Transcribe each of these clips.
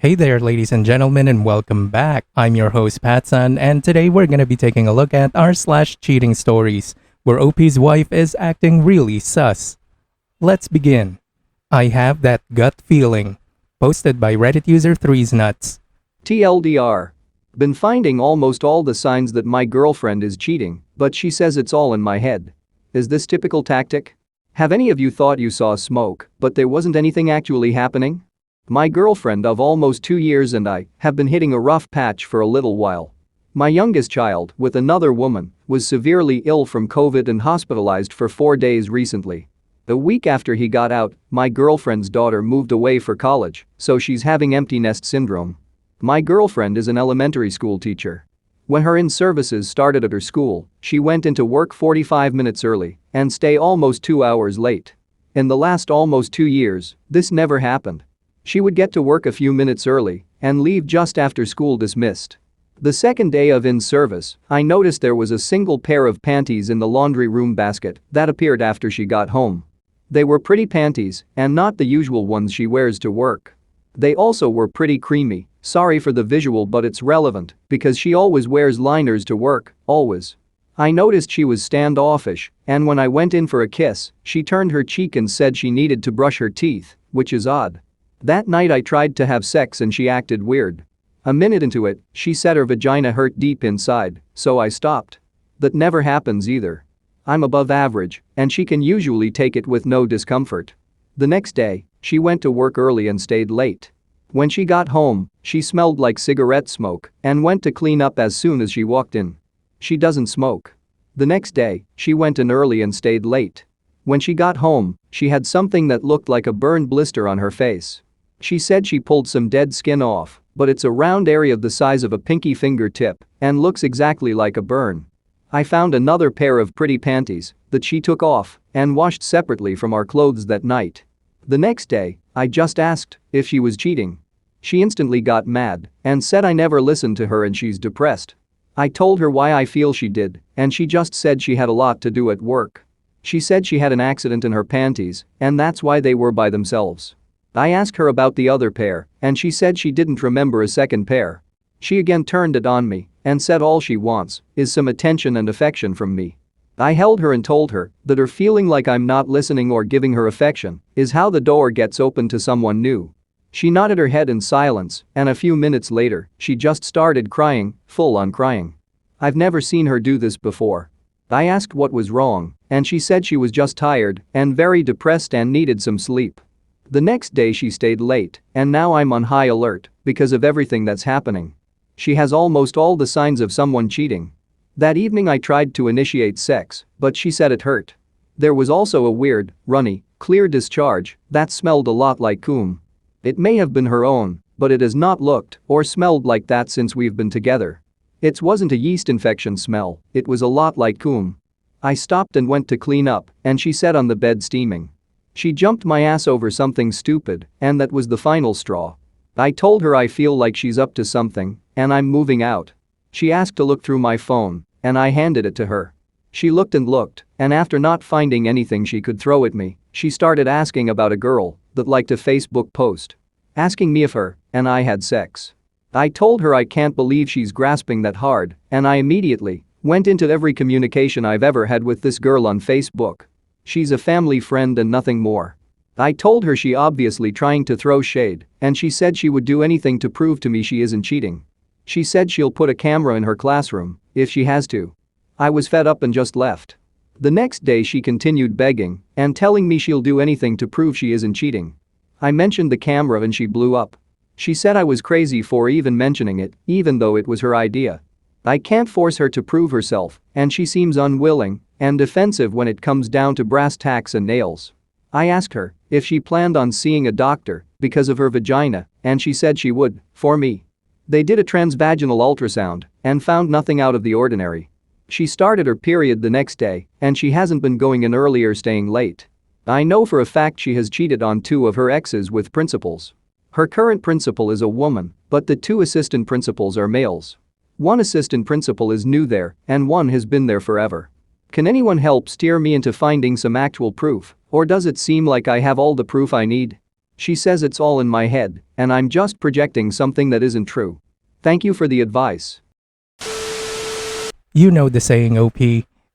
Hey there, ladies and gentlemen, and welcome back. I'm your host, PattSun, and today we're gonna be taking a look at r/cheating stories, where OP's wife is acting really sus. Let's begin. I have that gut feeling. Posted by Reddit user Threes Nuts. TLDR. Been finding almost all the signs that my girlfriend is cheating, but she says it's all in my head. Is this typical tactic? Have any of you thought you saw smoke, but there wasn't anything actually happening? My girlfriend of almost 2 years and I have been hitting a rough patch for a little while. My youngest child, with another woman, was severely ill from COVID and hospitalized for 4 days recently. A week after he got out, my girlfriend's daughter moved away for college, so she's having empty nest syndrome. My girlfriend is an elementary school teacher. When her in-services started at her school, she went into work 45 minutes early and stay almost 2 hours late. In the last almost 2 years, this never happened. She would get to work a few minutes early and leave just after school dismissed. The second day of in-service, I noticed there was a single pair of panties in the laundry room basket that appeared after she got home. They were pretty panties and not the usual ones she wears to work. They also were pretty creamy. Sorry for the visual, but it's relevant because she always wears liners to work, always. I noticed she was standoffish, and when I went in for a kiss, she turned her cheek and said she needed to brush her teeth, which is odd. That night I tried to have sex and she acted weird. A minute into it, she said her vagina hurt deep inside, so I stopped. That never happens either. I'm above average, and she can usually take it with no discomfort. The next day, she went to work early and stayed late. When she got home, she smelled like cigarette smoke and went to clean up as soon as she walked in. She doesn't smoke. The next day, she went in early and stayed late. When she got home, she had something that looked like a burn blister on her face. She said she pulled some dead skin off, but it's a round area the size of a pinky fingertip and looks exactly like a burn. I found another pair of pretty panties that she took off and washed separately from our clothes that night. The next day, I just asked if she was cheating. She instantly got mad and said I never listened to her and she's depressed. I told her why I feel she did, and she just said she had a lot to do at work. She said she had an accident in her panties and that's why they were by themselves. I asked her about the other pair, and she said she didn't remember a second pair. She again turned it on me and said all she wants is some attention and affection from me. I held her and told her that her feeling like I'm not listening or giving her affection is how the door gets open to someone new. She nodded her head in silence, and a few minutes later, she just started crying, full on crying. I've never seen her do this before. I asked what was wrong, and she said she was just tired and very depressed and needed some sleep. The next day she stayed late, and now I'm on high alert because of everything that's happening. She has almost all the signs of someone cheating. That evening I tried to initiate sex, but she said it hurt. There was also a weird, runny, clear discharge that smelled a lot like cum. It may have been her own, but it has not looked or smelled like that since we've been together. It wasn't a yeast infection smell, it was a lot like cum. I stopped and went to clean up, and she sat on the bed steaming. She jumped my ass over something stupid, and that was the final straw. I told her I feel like she's up to something, and I'm moving out. She asked to look through my phone, and I handed it to her. She looked, and after not finding anything she could throw at me, she started asking about a girl that liked a Facebook post. Asking me if her and I had sex. I told her I can't believe she's grasping that hard, and I immediately went into every communication I've ever had with this girl on Facebook. She's a family friend and nothing more. I told her she obviously trying to throw shade, and she said she would do anything to prove to me she isn't cheating. She said she'll put a camera in her classroom if she has to. I was fed up and just left. The next day she continued begging and telling me she'll do anything to prove she isn't cheating. I mentioned the camera and she blew up. She said I was crazy for even mentioning it, even though it was her idea. I can't force her to prove herself, and she seems unwilling and defensive when it comes down to brass tacks and nails. I asked her if she planned on seeing a doctor because of her vagina, and she said she would, for me. They did a transvaginal ultrasound and found nothing out of the ordinary. She started her period the next day, and she hasn't been going in early or staying late. I know for a fact she has cheated on 2 of her exes with principals. Her current principal is a woman, but the 2 assistant principals are males. One assistant principal is new there, and one has been there forever. Can anyone help steer me into finding some actual proof, or does it seem like I have all the proof I need? She says it's all in my head, and I'm just projecting something that isn't true. Thank you for the advice. You know the saying, OP.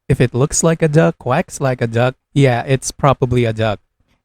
If it looks like a duck, quacks like a duck, yeah, it's probably a duck.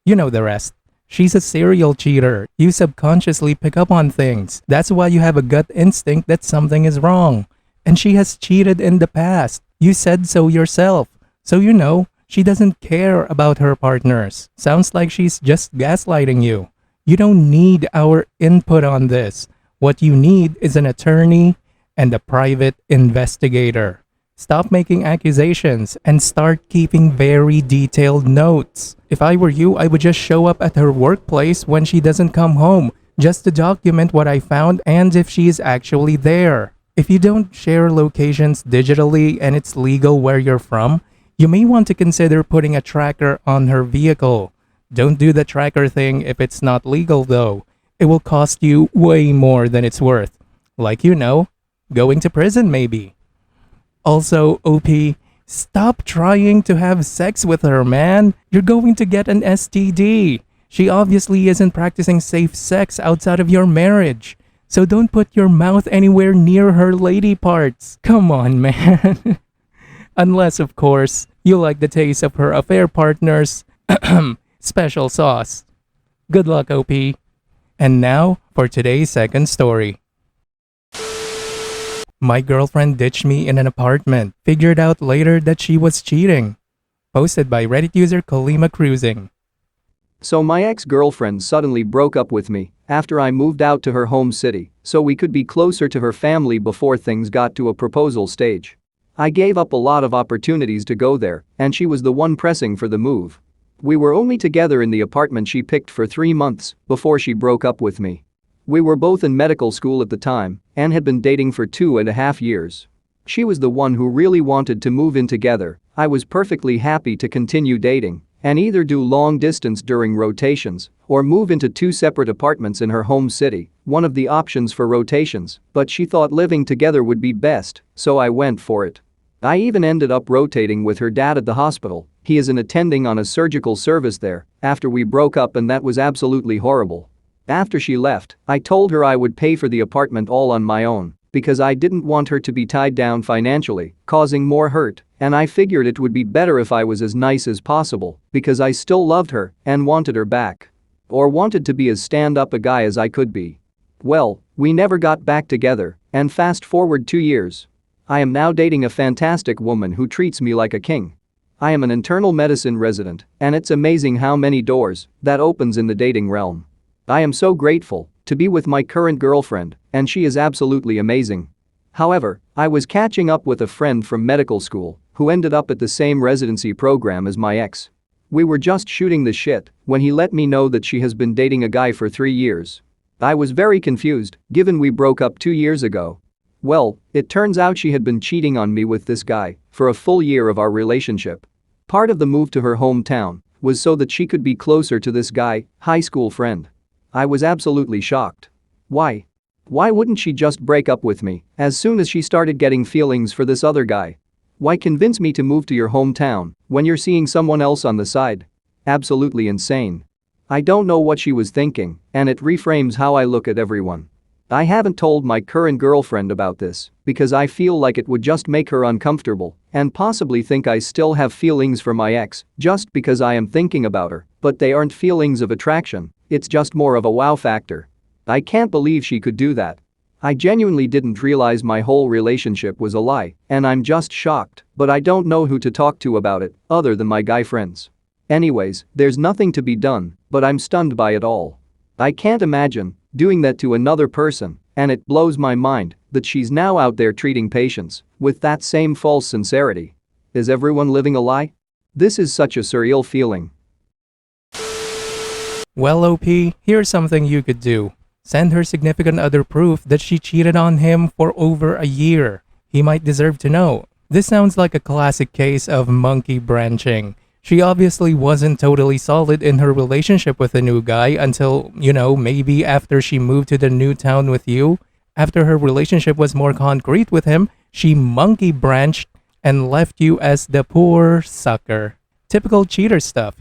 You know the rest. She's a serial cheater. You subconsciously pick up on things. That's why you have a gut instinct that something is wrong. And she has cheated in the past. You said so yourself. So you know, she doesn't care about her partners. Sounds like she's just gaslighting you. You don't need our input on this. What you need is an attorney and a private investigator. Stop making accusations and start keeping very detailed notes. If I were you, I would just show up at her workplace when she doesn't come home, just to document what I found and if she is actually there. If you don't share locations digitally and it's legal where you're from, you may want to consider putting a tracker on her vehicle. Don't do the tracker thing if it's not legal though. It will cost you way more than it's worth. Like you know, going to prison maybe. Also, OP, stop trying to have sex with her, man. You're going to get an STD. She obviously isn't practicing safe sex outside of your marriage. So don't put your mouth anywhere near her lady parts. Come on, man. Unless, of course, you like the taste of her affair partner's special sauce. Good luck, OP. And now for today's second story. My girlfriend ditched me in an apartment. Figured out later that she was cheating. Posted by Reddit user Kolima Cruising. So my ex-girlfriend suddenly broke up with me after I moved out to her home city so we could be closer to her family before things got to a proposal stage. I gave up a lot of opportunities to go there, and she was the one pressing for the move. We were only together in the apartment she picked for 3 months before she broke up with me. We were both in medical school at the time and had been dating for 2.5 years. She was the one who really wanted to move in together. I was perfectly happy to continue dating and either do long distance during rotations or move into 2 separate apartments in her home city, one of the options for rotations, but she thought living together would be best, so I went for it. I even ended up rotating with her dad at the hospital. He is an attending on a surgical service there after we broke up, and that was absolutely horrible. After she left, I told her I would pay for the apartment all on my own because I didn't want her to be tied down financially, causing more hurt, and I figured it would be better if I was as nice as possible because I still loved her and wanted her back. Or wanted to be as stand-up a guy as I could be. Well, we never got back together, and fast forward 2 years. I am now dating a fantastic woman who treats me like a king. I am an internal medicine resident, and it's amazing how many doors that opens in the dating realm. I am so grateful to be with my current girlfriend, and she is absolutely amazing. However, I was catching up with a friend from medical school who ended up at the same residency program as my ex. We were just shooting the shit when he let me know that she has been dating a guy for 3 years. I was very confused, given we broke up 2 years ago. Well, it turns out she had been cheating on me with this guy for a full year of our relationship. Part of the move to her hometown was so that she could be closer to this guy, high school friend. I was absolutely shocked. Why? Why wouldn't she just break up with me as soon as she started getting feelings for this other guy? Why convince me to move to your hometown when you're seeing someone else on the side? Absolutely insane. I don't know what she was thinking, and it reframes how I look at everyone. I haven't told my current girlfriend about this because I feel like it would just make her uncomfortable and possibly think I still have feelings for my ex just because I am thinking about her, but they aren't feelings of attraction, it's just more of a wow factor. I can't believe she could do that. I genuinely didn't realize my whole relationship was a lie, and I'm just shocked, but I don't know who to talk to about it other than my guy friends. Anyways, there's nothing to be done, but I'm stunned by it all. I can't imagine doing that to another person, and it blows my mind that she's now out there treating patients with that same false sincerity. Is everyone living a lie? This is such a surreal feeling. Well, OP, here's something you could do. Send her significant other proof that she cheated on him for over a year. He might deserve to know. This sounds like a classic case of monkey branching. She obviously wasn't totally solid in her relationship with the new guy until, maybe after she moved to the new town with you. After her relationship was more concrete with him, she monkey branched and left you as the poor sucker. Typical cheater stuff,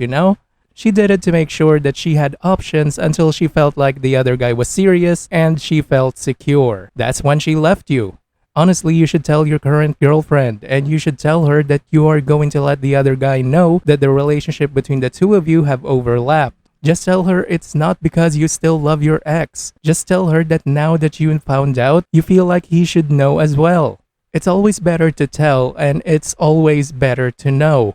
She did it to make sure that she had options until she felt like the other guy was serious and she felt secure. That's when she left you. Honestly, you should tell your current girlfriend and you should tell her that you are going to let the other guy know that the relationship between the two of you have overlapped. Just tell her it's not because you still love your ex. Just tell her that now that you found out, you feel like he should know as well. It's always better to tell and it's always better to know.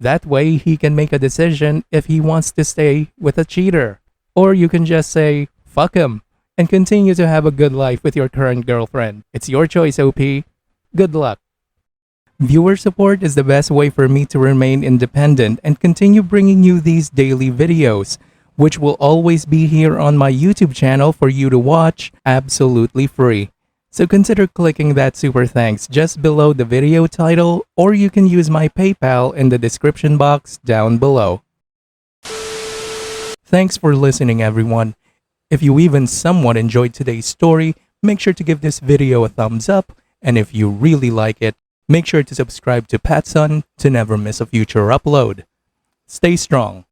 That way he can make a decision if he wants to stay with a cheater. Or you can just say, fuck him, and continue to have a good life with your current girlfriend. It's your choice, OP. Good luck. Viewer support is the best way for me to remain independent and continue bringing you these daily videos, which will always be here on my YouTube channel for you to watch absolutely free. So consider clicking that super thanks just below the video title, or you can use my PayPal in the description box down below. Thanks for listening, everyone. If you even somewhat enjoyed today's story, make sure to give this video a thumbs up, and if you really like it, make sure to subscribe to PattSun to never miss a future upload. Stay strong.